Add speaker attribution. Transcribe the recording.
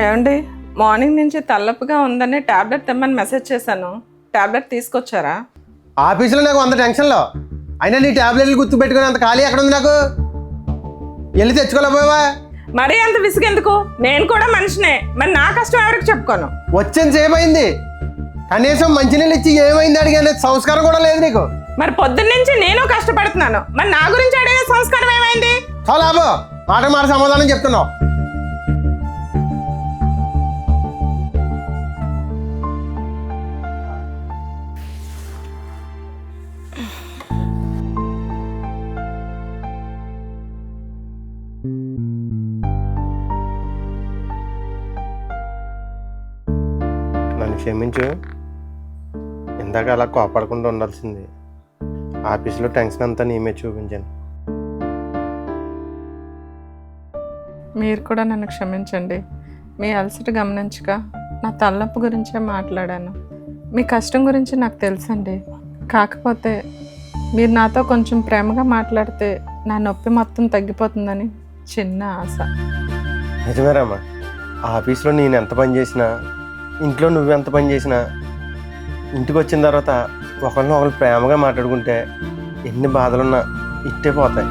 Speaker 1: ఏమండి, మార్నింగ్ నుంచి తలనొప్పిగా ఉందని టాబ్లెట్ తెమ్మని మెసేజ్ చేశాను. టాబ్లెట్ తీసుకొచ్చారా?
Speaker 2: ఆఫీసులో నాకు 100 టెన్షన్లో, అయినా నీ టాబ్లెట్లు గుర్తు పెట్టుకుని అంత ఖాళీ ఎక్కడ ఉంది నాకు? వెళ్ళి తెచ్చుకోలేకపోయావా?
Speaker 1: మరీ అంత విసుగెందుకు? నేను కూడా మనిషినే, మరి నా కష్టం ఎవరికి చెప్పుకోను?
Speaker 2: వచ్చిన సేపు అయింది, కనీసం మంచినీళ్ళు ఇచ్చి ఏమైంది అడిగే సంస్కారం కూడా లేదు నీకు.
Speaker 1: మరి పొద్దున్న నుంచి నేను కష్టపడుతున్నాను, మరి నా గురించి అడిగే సంస్కారం ఏమైంది?
Speaker 2: చాలా మాట సమాధానం చెప్తున్నావు. నన్ను క్షమించు, ఇందాక అలా కోపడకుండా ఉండాల్సింది. ఆఫీస్లో టెన్షన్ అంతా నీ మీద చూపించాను.
Speaker 1: మీరు కూడా నన్ను క్షమించండి. మీ అలసట గమనించక నా తలనొప్పి గురించే మాట్లాడాను. మీ కష్టం గురించి నాకు తెలుసండి. కాకపోతే మీరు నాతో కొంచెం ప్రేమగా మాట్లాడితే నా నొప్పి మొత్తం తగ్గిపోతుందని చిన్న ఆశ.
Speaker 2: నిజమేరామ్మా, ఆఫీస్లో నేను ఎంత పని చేసినా, ఇంట్లో నువ్వెంత పని చేసినా, ఇంటికి వచ్చిన తర్వాత ఒకరిని ఒకరు ప్రేమగా మాట్లాడుకుంటే ఎన్ని బాధలున్నా ఇట్టే పోతాయి.